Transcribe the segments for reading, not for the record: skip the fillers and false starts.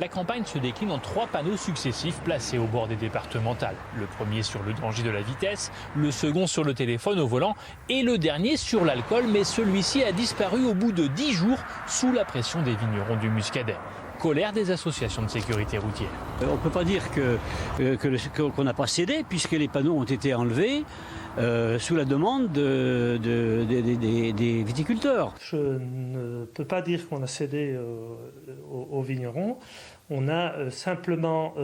La campagne se décline en 3 panneaux successifs placés au bord des départementales. Le premier sur le danger de la vitesse, le second sur le téléphone au volant et le dernier sur l'alcool, mais celui-ci a disparu au bout de 10 jours sous la pression des vignerons du Muscadet. Colère des associations de sécurité routière. On ne peut pas dire qu'on n'a pas cédé puisque les panneaux ont été enlevés sous la demande des viticulteurs. Je ne peux pas dire qu'on a cédé aux vignerons. On a simplement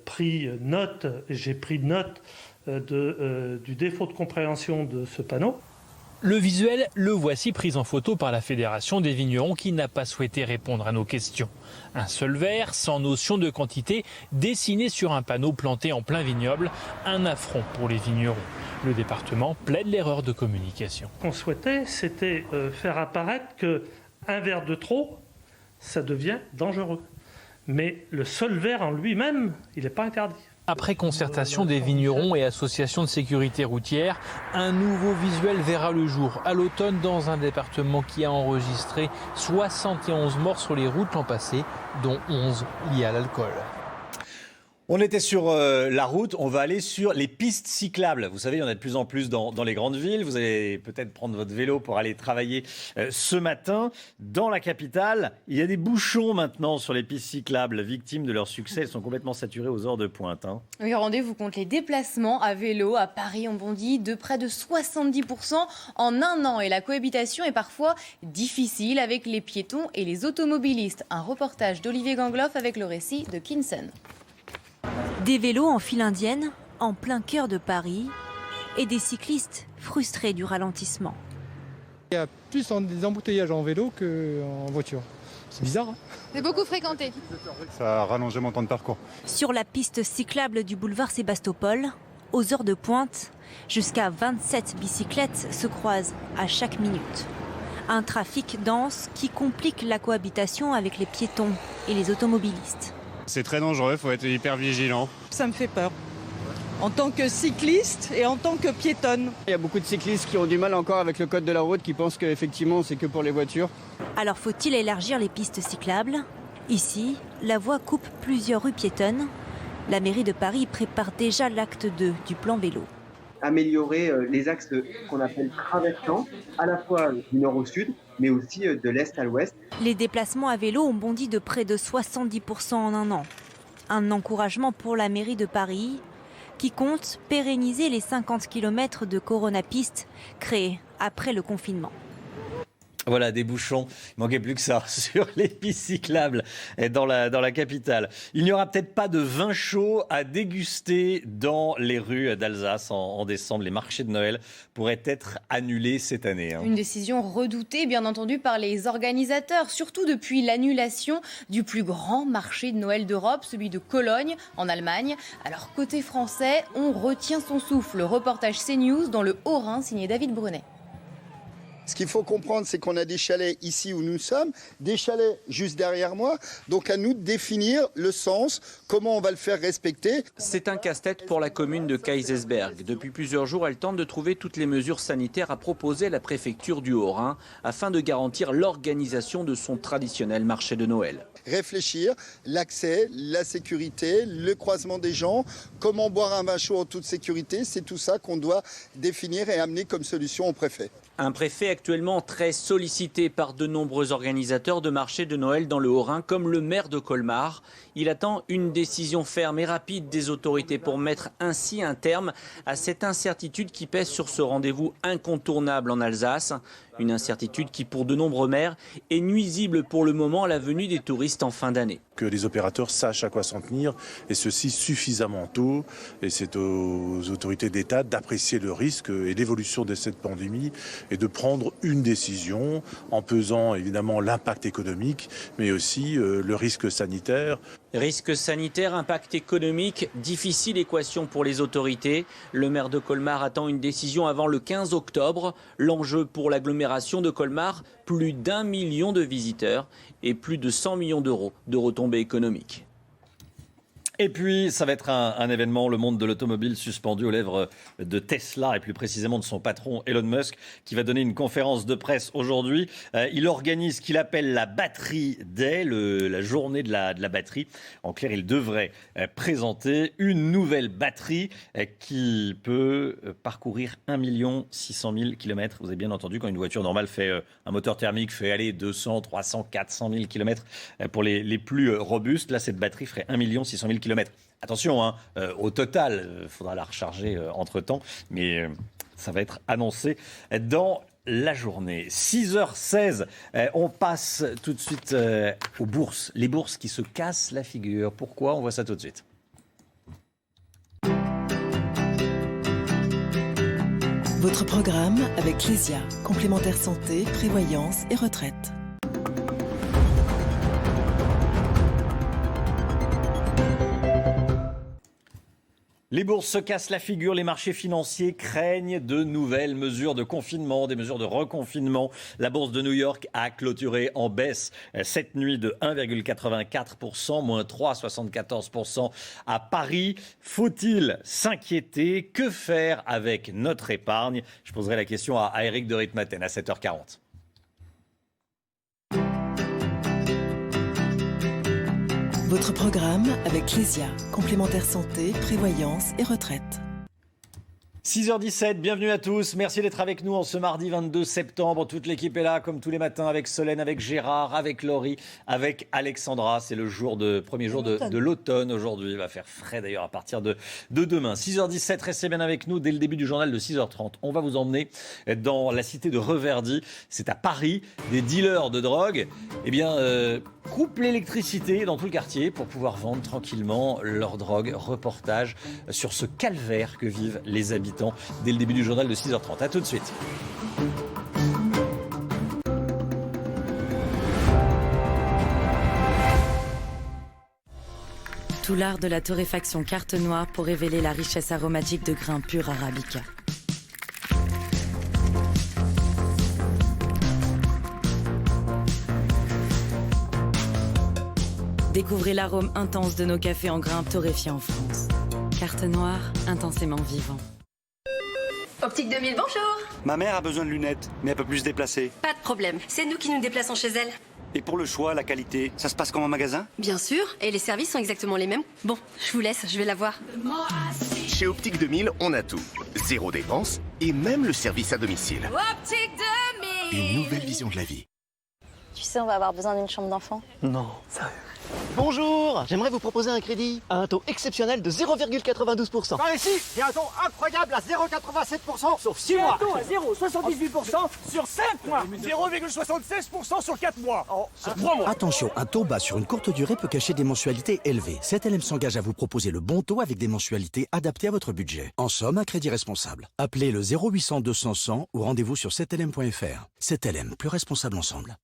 pris note, j'ai pris note du défaut de compréhension de ce panneau. Le visuel, le voici pris en photo par la Fédération des vignerons qui n'a pas souhaité répondre à nos questions. Un seul verre, sans notion de quantité, dessiné sur un panneau planté en plein vignoble, un affront pour les vignerons. Le département plaide l'erreur de communication. Ce qu'on souhaitait, c'était faire apparaître qu'un verre de trop, ça devient dangereux. Mais le seul verre en lui-même, il n'est pas interdit. Après concertation des vignerons et associations de sécurité routière, un nouveau visuel verra le jour à l'automne dans un département qui a enregistré 71 morts sur les routes l'an passé, dont 11 liés à l'alcool. On était sur la route, on va aller sur les pistes cyclables. Vous savez, il y en a de plus en plus dans les grandes villes. Vous allez peut-être prendre votre vélo pour aller travailler ce matin. Dans la capitale, il y a des bouchons maintenant sur les pistes cyclables. Victimes de leur succès, elles sont complètement saturées aux heures de pointe. Oui, rendez-vous compte, les déplacements à vélo à Paris ont bondi de près de 70% en un an. Et la cohabitation est parfois difficile avec les piétons et les automobilistes. Un reportage d'Olivier Gangloff avec le récit de Kinson. Des vélos en file indienne, en plein cœur de Paris, et des cyclistes frustrés du ralentissement. Il y a plus des embouteillages en vélo qu'en voiture. C'est bizarre, hein ? C'est beaucoup fréquenté. Ça a rallongé mon temps de parcours. Sur la piste cyclable du boulevard Sébastopol, aux heures de pointe, jusqu'à 27 bicyclettes se croisent à chaque minute. Un trafic dense qui complique la cohabitation avec les piétons et les automobilistes. C'est très dangereux, il faut être hyper vigilant. Ça me fait peur. En tant que cycliste et en tant que piétonne. Il y a beaucoup de cyclistes qui ont du mal encore avec le code de la route, qui pensent qu'effectivement c'est que pour les voitures. Alors faut-il élargir les pistes cyclables ? Ici, la voie coupe plusieurs rues piétonnes. La mairie de Paris prépare déjà l'acte 2 du plan vélo. Améliorer les axes qu'on appelle traversants, à la fois du nord au sud, mais aussi de l'est à l'ouest. Les déplacements à vélo ont bondi de près de 70% en un an. Un encouragement pour la mairie de Paris, qui compte pérenniser les 50 km de Corona-Piste créés après le confinement. Voilà, des bouchons, il manquait plus que ça sur les pistes cyclables dans la capitale. Il n'y aura peut-être pas de vin chaud à déguster dans les rues d'Alsace en décembre. Les marchés de Noël pourraient être annulés cette année. Une décision redoutée, bien entendu, par les organisateurs, surtout depuis l'annulation du plus grand marché de Noël d'Europe, celui de Cologne, en Allemagne. Alors, côté français, on retient son souffle. Reportage CNews dans le Haut-Rhin, signé David Brunet. Ce qu'il faut comprendre, c'est qu'on a des chalets ici où nous sommes, des chalets juste derrière moi. Donc à nous de définir le sens, comment on va le faire respecter. C'est un casse-tête pour la commune de Kaysersberg. Depuis plusieurs jours, elle tente de trouver toutes les mesures sanitaires à proposer à la préfecture du Haut-Rhin afin de garantir l'organisation de son traditionnel marché de Noël. Réfléchir, l'accès, la sécurité, le croisement des gens, comment boire un vin chaud en toute sécurité, c'est tout ça qu'on doit définir et amener comme solution au préfet. Un préfet actuellement très sollicité par de nombreux organisateurs de marchés de Noël dans le Haut-Rhin, comme le maire de Colmar. Il attend une décision ferme et rapide des autorités pour mettre ainsi un terme à cette incertitude qui pèse sur ce rendez-vous incontournable en Alsace. Une incertitude qui, pour de nombreux maires, est nuisible pour le moment à la venue des touristes en fin d'année. Que les opérateurs sachent à quoi s'en tenir, et ceci suffisamment tôt. Et c'est aux autorités d'État d'apprécier le risque et l'évolution de cette pandémie et de prendre une décision en pesant évidemment l'impact économique, mais aussi le risque sanitaire. Risque sanitaire, impact économique, difficile équation pour les autorités. Le maire de Colmar attend une décision avant le 15 octobre. L'enjeu pour l'agglomération de Colmar, plus d'1 million de visiteurs et plus de 100 millions d'euros de retombées économiques. Et puis, ça va être un événement, le monde de l'automobile suspendu aux lèvres de Tesla et plus précisément de son patron Elon Musk qui va donner une conférence de presse aujourd'hui. Il organise ce qu'il appelle la Battery Day, la journée de la batterie. En clair, il devrait présenter une nouvelle batterie qui peut parcourir 1 600 000 km. Vous avez bien entendu, quand une voiture normale fait un moteur thermique fait aller 200, 300, 400 000 km pour les plus robustes. Là, cette batterie ferait 1 600 000 km. Attention, au total, il faudra la recharger entre-temps, mais ça va être annoncé dans la journée. 6h16, on passe tout de suite aux bourses. Les bourses qui se cassent la figure. Pourquoi ? On voit ça tout de suite. Votre programme avec Lesia, complémentaire santé, prévoyance et retraite. Les bourses se cassent la figure, les marchés financiers craignent de nouvelles mesures de confinement, des mesures de reconfinement. La bourse de New York a clôturé en baisse cette nuit de 1,84%, moins 3,74% à Paris. Faut-il s'inquiéter ? Que faire avec notre épargne ? Je poserai la question à Éric de Ritmaten à 7h40. Votre programme avec Lesia, complémentaire santé, prévoyance et retraite. 6h17, bienvenue à tous. Merci d'être avec nous en ce mardi 22 septembre. Toute l'équipe est là, comme tous les matins, avec Solène, avec Gérard, avec Laurie, avec Alexandra. C'est le premier jour de l'automne aujourd'hui. Il va faire frais d'ailleurs à partir de demain. 6h17, restez bien avec nous dès le début du journal de 6h30. On va vous emmener dans la cité de Reverdy. C'est à Paris. Des dealers de drogue coupent l'électricité dans tout le quartier pour pouvoir vendre tranquillement leur drogue. Reportage sur ce calvaire que vivent les habitants dès le début du journal de 6h30. A tout de suite. Tout l'art de la torréfaction carte noire pour révéler la richesse aromatique de grains purs arabica. Découvrez l'arôme intense de nos cafés en grains torréfiés en France. Carte noire, intensément vivant. Optique 2000, bonjour. Ma mère a besoin de lunettes, mais elle peut plus se déplacer. Pas de problème, c'est nous qui nous déplaçons chez elle. Et pour le choix, la qualité, ça se passe comme en magasin ? Bien sûr, et les services sont exactement les mêmes. Bon, je vous laisse, je vais la voir. Chez Optique 2000, on a tout. Zéro dépense et même le service à domicile. Optique 2000. Une nouvelle vision de la vie. Tu sais, on va avoir besoin d'une chambre d'enfant. Non, sérieux. Bonjour, j'aimerais vous proposer un crédit à un taux exceptionnel de 0,92%. Par ici, il y a un taux incroyable à 0,87% sur 6 mois. Un taux à 0,78% sur 5 mois. 0,76% sur 4 mois. Sur 3 mois. Attention, un taux bas sur une courte durée peut cacher des mensualités élevées. 7LM s'engage à vous proposer le bon taux avec des mensualités adaptées à votre budget. En somme, un crédit responsable. Appelez le 0800 200 100 ou rendez-vous sur 7LM.fr. 7LM, plus responsable ensemble.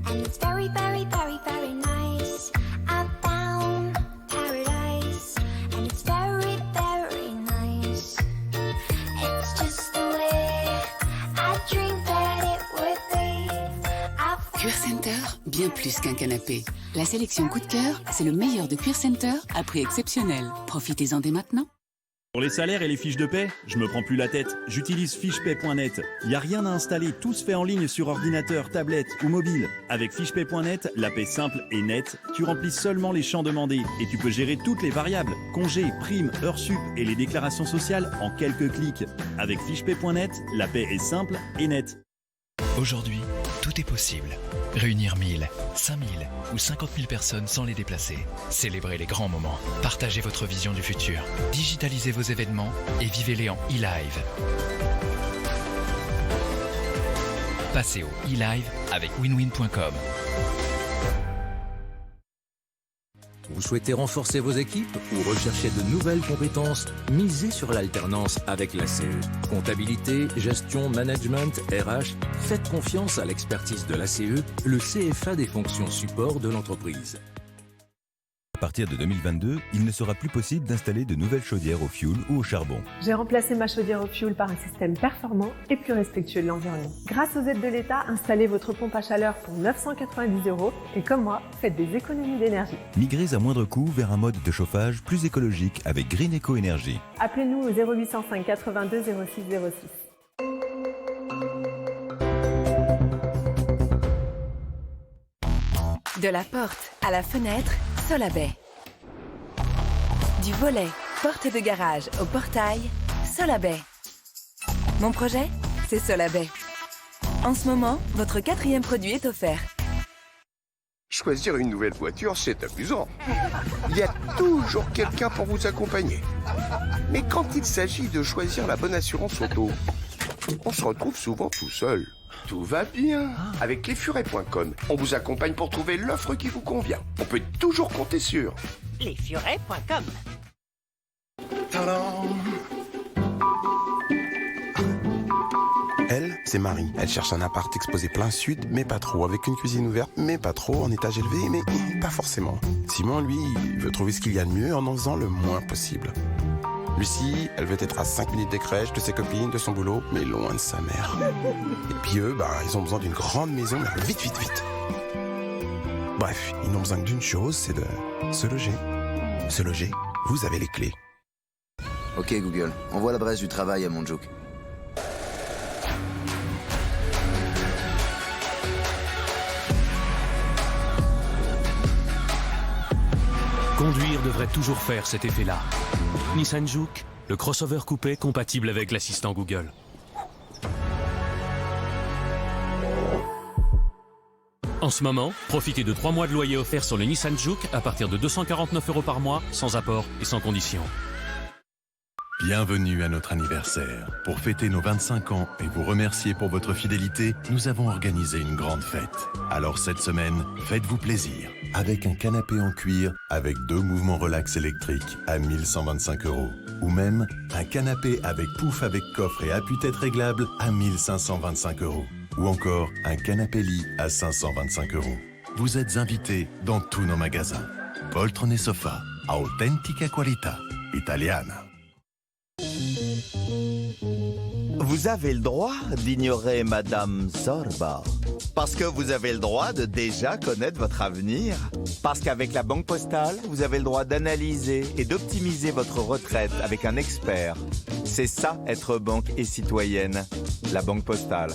It's very, very, very, very nice. I found paradise, and it's very, very nice. It's just the way I dreamed that it would be. Cuir Center, bien plus qu'un canapé. La sélection coup de cœur, c'est le meilleur de Cuir Center à prix exceptionnel. Profitez-en dès maintenant. Pour les salaires et les fiches de paie, je me prends plus la tête. J'utilise fichepaie.net. Il n'y a rien à installer, tout se fait en ligne sur ordinateur, tablette ou mobile. Avec fichepaie.net, la paie simple et nette, tu remplis seulement les champs demandés et tu peux gérer toutes les variables, congés, primes, heures sup et les déclarations sociales en quelques clics. Avec fichepaie.net, la paie est simple et nette. Aujourd'hui, tout est possible. Réunir 1000, 5000 ou 50 000 personnes sans les déplacer. Célébrez les grands moments. Partagez votre vision du futur. Digitalisez vos événements et vivez-les en e-live. Passez au e-live avec winwin.com. Vous souhaitez renforcer vos équipes ou rechercher de nouvelles compétences? Misez sur l'alternance avec la CE. Comptabilité, gestion, management, RH. Faites confiance à l'expertise de la CE, le CFA des fonctions support de l'entreprise. À partir de 2022, il ne sera plus possible d'installer de nouvelles chaudières au fioul ou au charbon. J'ai remplacé ma chaudière au fioul par un système performant et plus respectueux de l'environnement. Grâce aux aides de l'État, installez votre pompe à chaleur pour 990 € et comme moi, faites des économies d'énergie. Migrez à moindre coût vers un mode de chauffage plus écologique avec Green Eco Énergie. Appelez-nous au 0805 82 06 06. De la porte à la fenêtre, Solabay. Du volet, porte de garage au portail, Solabay. Mon projet, c'est Solabay. En ce moment, votre 4e produit est offert. Choisir une nouvelle voiture, c'est amusant. Il y a toujours quelqu'un pour vous accompagner. Mais quand il s'agit de choisir la bonne assurance auto, on se retrouve souvent tout seul. Tout va bien. Avec lesfurets.com, on vous accompagne pour trouver l'offre qui vous convient. On peut toujours compter sur lesfurets.com. Elle, c'est Marie. Elle cherche un appart exposé plein sud, mais pas trop. Avec une cuisine ouverte, mais pas trop. En étage élevé, mais pas forcément. Simon, lui, il veut trouver ce qu'il y a de mieux en faisant le moins possible. Lucie, elle veut être à 5 minutes des crèches, de ses copines, de son boulot, mais loin de sa mère. Et puis eux, ils ont besoin d'une grande maison, mais vite, vite, vite. Bref, ils n'ont besoin que d'une chose, c'est de se loger. Se loger, vous avez les clés. Ok Google, envoie l'adresse du travail à Mondjouk. Conduire devrait toujours faire cet effet-là. Nissan Juke, le crossover coupé compatible avec l'assistant Google. En ce moment, profitez de 3 mois de loyer offert sur le Nissan Juke à partir de 249 € par mois, sans apport et sans condition. Bienvenue à notre anniversaire. Pour fêter nos 25 ans et vous remercier pour votre fidélité, nous avons organisé une grande fête. Alors cette semaine, faites-vous plaisir. Avec un canapé en cuir avec 2 mouvements relax électriques à 1125 €. Ou même un canapé avec pouf avec coffre et appuie-tête réglable à 1525 €. Ou encore un canapé lit à 525 €. Vous êtes invités dans tous nos magasins. Poltrone et sofa, authentica qualità, italiana. Vous avez le droit d'ignorer Madame Sorba. Parce que vous avez le droit de déjà connaître votre avenir. Parce qu'avec la Banque Postale, vous avez le droit d'analyser et d'optimiser votre retraite avec un expert. C'est ça, être banque et citoyenne. La Banque Postale.